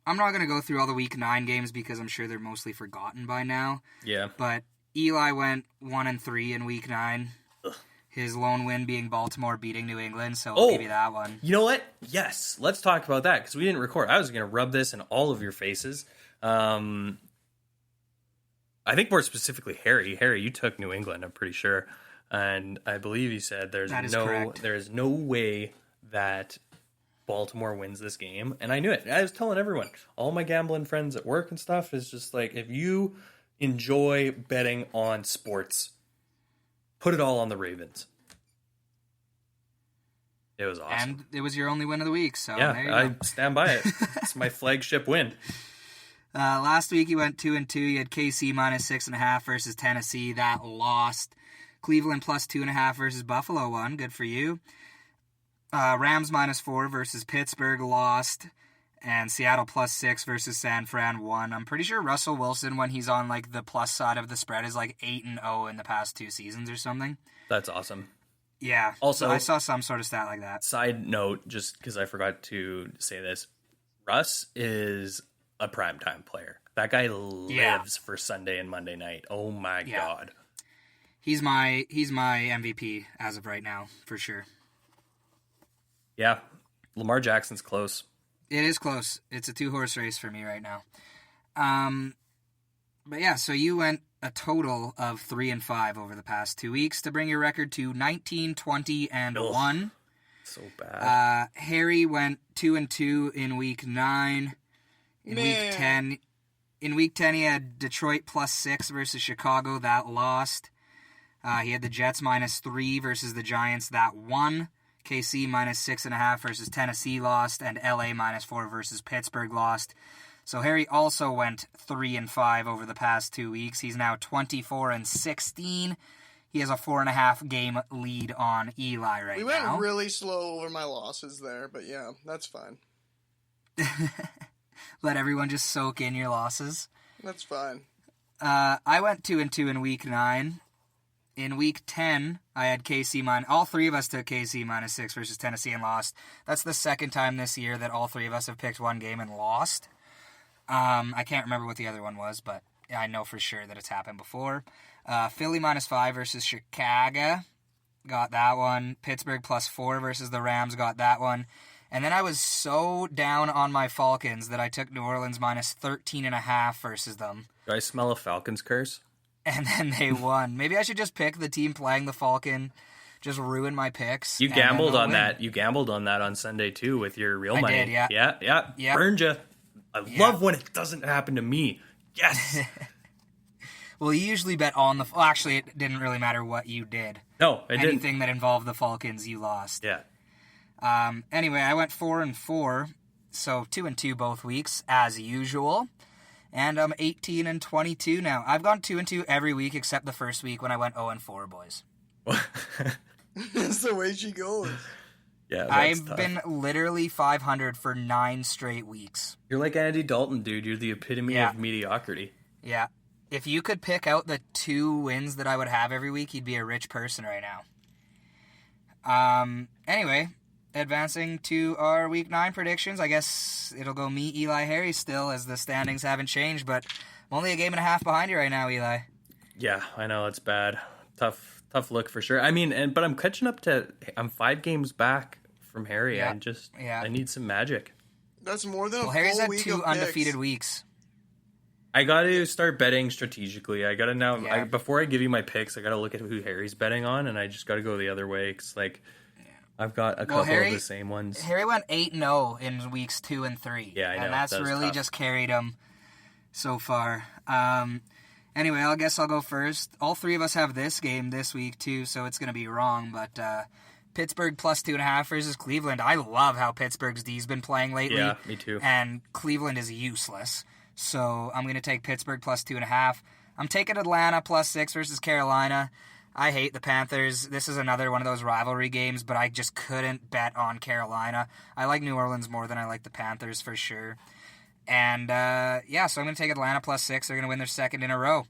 not going to go through all the week 9 games because I'm sure they're mostly forgotten by now. Yeah. But Eli went 1-3 in week 9. Ugh. His lone win being Baltimore beating New England, so Oh. I'll give you that one. You know what? Yes. Let's talk about that because we didn't record. I was going to rub this in all of your faces. I think more specifically Harry. Harry, you took New England, I'm pretty sure. And I believe you said there is no way that Baltimore wins this game. And I knew it. I was telling everyone, all my gambling friends at work and stuff, is just like, if you enjoy betting on sports, put it all on the Ravens. It was awesome. And it was your only win of the week, so Yeah, there you I go. stand by it. It's my flagship win. Last week you went 2-2. You had KC minus 6.5 versus Tennessee. That lost. Cleveland plus 2.5 versus Buffalo won. Good for you. Rams minus 4 versus Pittsburgh lost. And Seattle plus 6 versus San Fran won. I'm pretty sure Russell Wilson, when he's on like the plus side of the spread, is like 8-0 in the past 2 seasons or something. That's awesome. Yeah. Also, so I saw some sort of stat like that. Side note, just because I forgot to say this, Russ is a primetime player. That guy lives for Sunday and Monday night. Oh my God. He's my MVP as of right now, for sure. Yeah. Lamar Jackson's close. It is close. It's a 2-horse race for me right now. But yeah, so you went a total of 3-5 over the past 2 weeks to bring your record to 19, 20, and 1. So bad. Harry went 2-2 in week 9. In week 10, he had Detroit plus 6 versus Chicago. That lost. He had the Jets minus 3 versus the Giants. That won. KC minus 6.5 versus Tennessee lost. And LA minus 4 versus Pittsburgh lost. So Harry also went 3-5 over the past 2 weeks. He's now 24-16. He has a 4.5 game lead on Eli right now. We went really slow over my losses there, but yeah, that's fine. Let everyone just soak in your losses. That's fine. I went 2-2 in week 9. In week 10, I had KC minus... All three of us took KC minus 6 versus Tennessee and lost. That's the second time this year that all three of us have picked one game and lost. I can't remember what the other one was, but I know for sure that it's happened before. Philly minus 5 versus Chicago. Got that one. Pittsburgh plus 4 versus the Rams. Got that one. And then I was so down on my Falcons that I took New Orleans minus 13.5 versus them. Do I smell a Falcons curse? And then they won. Maybe I should just pick the team playing the Falcon, just ruin my picks. You gambled on that. You gambled on that on Sunday too with your real money. I did, yeah. Yeah. Burned you. I love when it doesn't happen to me. Yes. Well, you usually bet on the... Well, actually, it didn't really matter what you did. No, it didn't. Anything that involved the Falcons, you lost. Yeah. Anyway, I went 4-4, so 2-2 both weeks, as usual. And I'm 18-22 now. I've gone 2-2 every week except the first week when I went 0-4, boys. That's the way she goes. Yeah, I've tough. been literally 500 for 9 straight weeks. You're like Andy Dalton, dude. You're the epitome of mediocrity. Yeah. If you could pick out the 2 wins that I would have every week, you'd be a rich person right now. Anyway, advancing to our Week 9 predictions. I guess it'll go me, Eli, Harry still, as the standings haven't changed, but I'm only a game and a half behind you right now, Eli. Yeah, I know, it's bad. Tough look for sure. I mean, but I'm catching up I'm 5 games back from Harry. Yeah. I need some magic. That's more than a Harry's full had week 2 of undefeated picks. weeks. I got to start betting strategically. I got to now, Yeah. before I give you my picks, I got to look at who Harry's betting on, and I just got to go the other way, because, I've got a couple of the same ones. Harry went 8-0 in weeks 2 and 3. Yeah, I know. And that's really tough. just carried him so far. Anyway, I guess I'll go first. All 3 of us have this game this week, too, so it's going to be wrong. But Pittsburgh plus 2.5 versus Cleveland. I love how Pittsburgh's D's been playing lately. Yeah, me too. And Cleveland is useless. So I'm going to take Pittsburgh plus 2.5. I'm taking Atlanta plus 6 versus Carolina. I hate the Panthers. This is another one of those rivalry games, but I just couldn't bet on Carolina. I like New Orleans more than I like the Panthers for sure. And, so I'm going to take Atlanta plus 6. They're going to win their second in a row.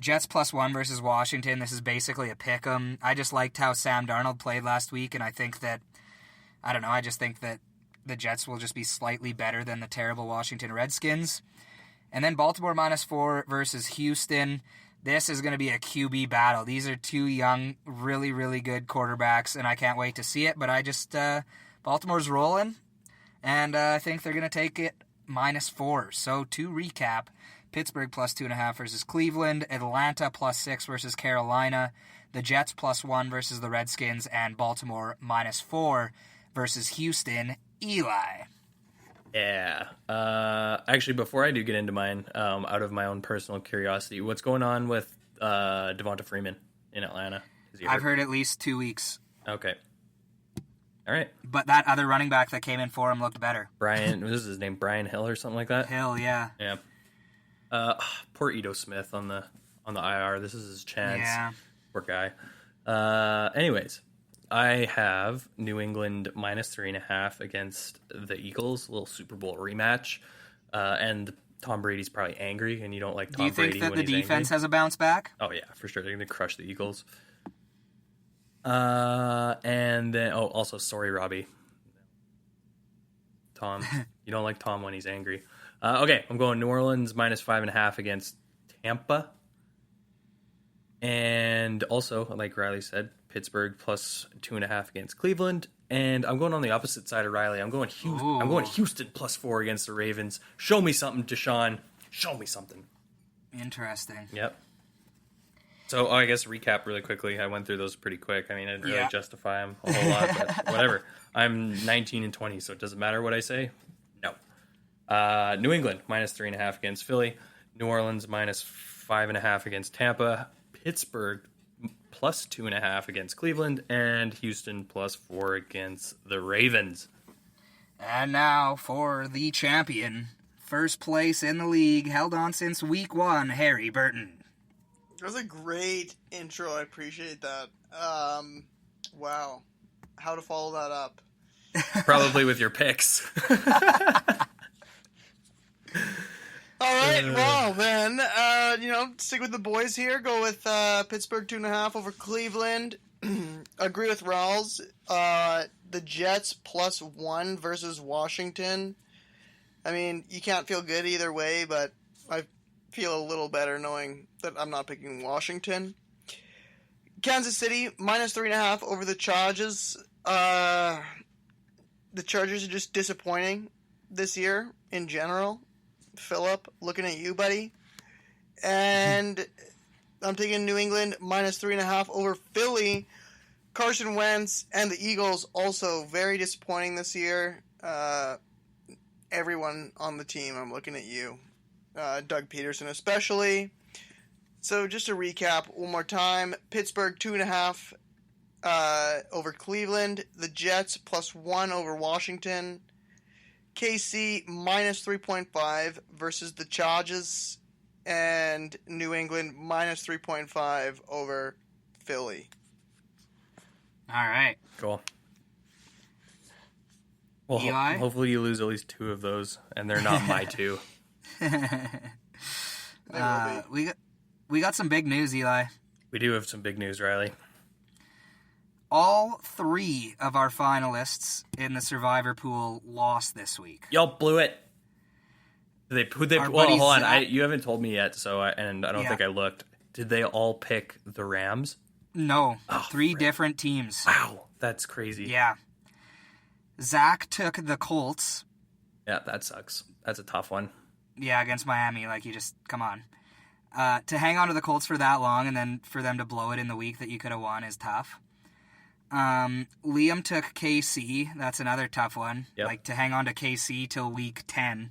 Jets plus 1 versus Washington. This is basically a pick-em. I just liked how Sam Darnold played last week, and I just think that the Jets will just be slightly better than the terrible Washington Redskins. And then Baltimore minus 4 versus Houston. This is going to be a QB battle. These are 2 young, really, really good quarterbacks, and I can't wait to see it. But Baltimore's rolling, and I think they're going to take it minus 4. So to recap, Pittsburgh plus 2.5 versus Cleveland, Atlanta plus 6 versus Carolina, the Jets plus 1 versus the Redskins, and Baltimore minus 4 versus Houston. Eli. Yeah. Actually, before I do get into mine, out of my own personal curiosity, what's going on with Devonta Freeman in Atlanta? I've heard at least 2 weeks. Okay. All right. But that other running back that came in for him looked better. Brian, what is his name? Brian Hill or something like that? Hill, yeah. Yeah. Poor Ito Smith on the IR. This is his chance. Yeah. Poor guy. Anyways, I have New England minus 3.5 against the Eagles, a little Super Bowl rematch. And Tom Brady's probably angry, and you don't like Tom Brady. Do you think that the defense angry. has a bounce back? Oh yeah, for sure. They're going to crush the Eagles. And then also sorry, Robbie. Tom, you don't like Tom when he's angry. Okay, I'm going New Orleans minus 5.5 against Tampa. And also, like Riley said, Pittsburgh plus 2.5 against Cleveland. And I'm going on the opposite side of Riley. I'm going Houston. I'm going Houston plus 4 against the Ravens. Show me something, Deshaun. Show me something. Interesting. Yep. So I guess recap really quickly. I went through those pretty quick. I mean, I didn't really justify them a whole lot, but whatever. I'm 19-20, so it doesn't matter what I say. No. New England minus 3.5 against Philly. New Orleans minus 5.5 against Tampa. Pittsburgh plus 2.5 against Cleveland, and Houston plus 4 against the Ravens. And now for the champion. First place in the league, held on since week 1, Harry Burton. That was a great intro. I appreciate that. Wow. How to follow that up? Probably with your picks. All right, well then, stick with the boys here. Go with Pittsburgh 2.5 over Cleveland. Agree with Rawls. The Jets plus 1 versus Washington. I mean, you can't feel good either way, but I feel a little better knowing that I'm not picking Washington. Kansas City minus 3.5 over the Chargers. The Chargers are just disappointing this year in general. Phillip, looking at you, buddy. And I'm taking New England minus 3.5 over Philly. Carson Wentz and the Eagles also very disappointing this year. Everyone on the team, I'm looking at you. Doug Peterson especially. So just to recap one more time, Pittsburgh 2.5 over Cleveland. The Jets +1 over Washington. KC -3.5 versus the Chargers. And New England -3.5 over Philly. All right. Cool. Well, Eli? hopefully you lose at least 2 of those, and they're not my 2. We got some big news, Eli. We do have some big news, Riley. All 3 of our finalists in the Survivor pool lost this week. Y'all blew it. Hold on. Zach, You haven't told me yet, so I don't think I looked. Did they all pick the Rams? No, 3 different teams. Wow, that's crazy. Yeah. Zach took the Colts. Yeah, that sucks. That's a tough one. Yeah, against Miami. Like, you just, come on. To hang on to the Colts for that long and then for them to blow it in the week that you could have won is tough. Liam took KC. That's another tough one. Yep. Like, to hang on to KC till week 10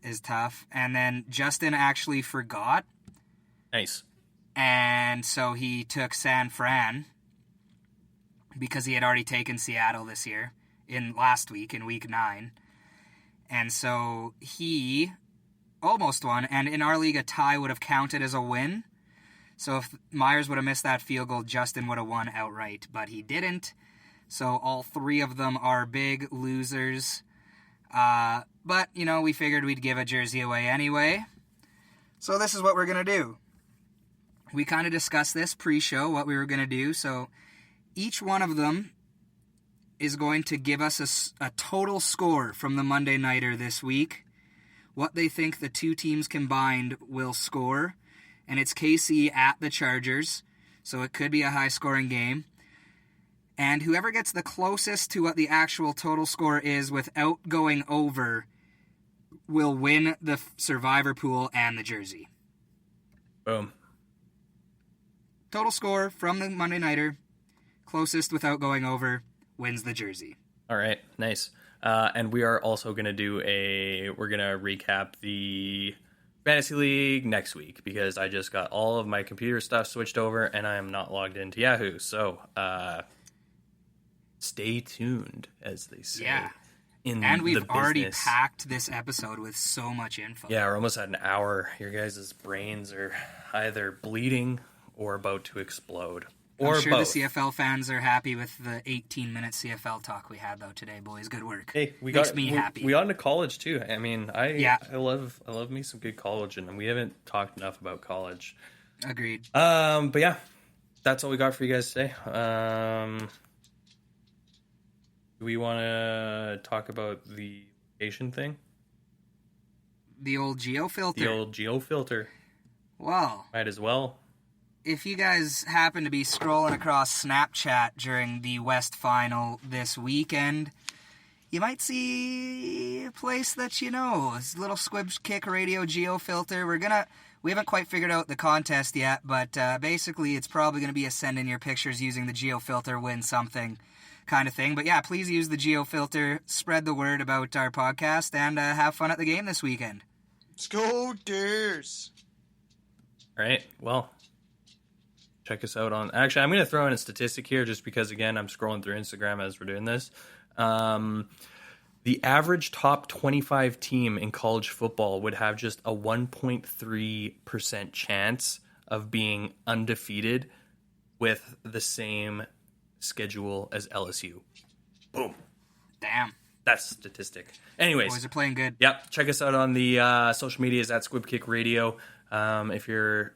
is tough. And then Justin actually forgot. Nice. And so he took San Fran because he had already taken Seattle this year last week in week 9. And so he almost won. And in our league, a tie would have counted as a win. So if Myers would have missed that field goal, Justin would have won outright. But he didn't. So all 3 of them are big losers. But, we figured we'd give a jersey away anyway. So this is what we're going to do. We kind of discussed this pre-show, what we were going to do. So each one of them is going to give us a total score from the Monday Nighter this week. What they think the 2 teams combined will score. And it's KC at the Chargers. So it could be a high-scoring game. And whoever gets the closest to what the actual total score is without going over will win the Survivor pool and the jersey. Boom. Total score from the Monday Nighter, closest without going over, wins the jersey. All right, nice. And we are also going to we're going to recap the Fantasy League next week because I just got all of my computer stuff switched over and I am not logged into Yahoo. So stay tuned, as they say. Yeah. And we've already packed this episode with so much info. Yeah, we're almost at an hour. Your guys' brains are either bleeding or about to explode. Or I'm sure both. the CFL fans are happy with the 18-minute CFL talk we had, though, today, boys. Good work. Hey, Makes me happy. We got into college, too. I mean, I love me some good college, and we haven't talked enough about college. Agreed. But yeah, that's all we got for you guys today. Do we want to talk about the location thing? The old geofilter. The old geofilter. Well, Might as well. If you guys happen to be scrolling across Snapchat during the West Final this weekend, you might see a place that you know. This little Squib Kick Radio geofilter. We haven't quite figured out the contest yet, but basically it's probably going to be a send in your pictures using the geofilter, win something kind of thing. But yeah, please use the geofilter, spread the word about our podcast, and have fun at the game this weekend. Let's go, Deers! All right, well, check us out on... Actually, I'm going to throw in a statistic here just because, again, I'm scrolling through Instagram as we're doing this. The average top 25 team in college football would have just a 1.3% chance of being undefeated with the same schedule as LSU. Boom. Damn. That's a statistic. Anyways. Boys are playing good. Yep. Check us out on the social medias at Squib Kick Radio. If you're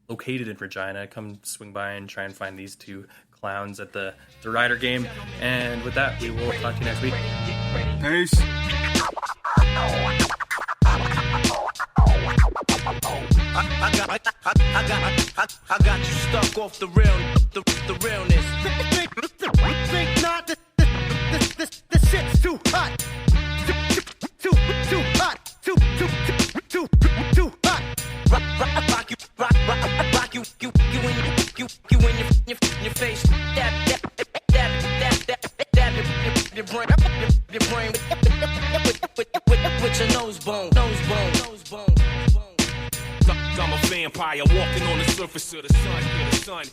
located in Regina, come swing by and try and find these 2 clowns at the Rider game. And with that, we will talk to you next week. Peace. I got you stuck off the realness. Think not this shit's too hot. Too hot. Too hot. Rock you in your face. Dab your brain with your nose bone. I'm a vampire walking on the surface of the sun.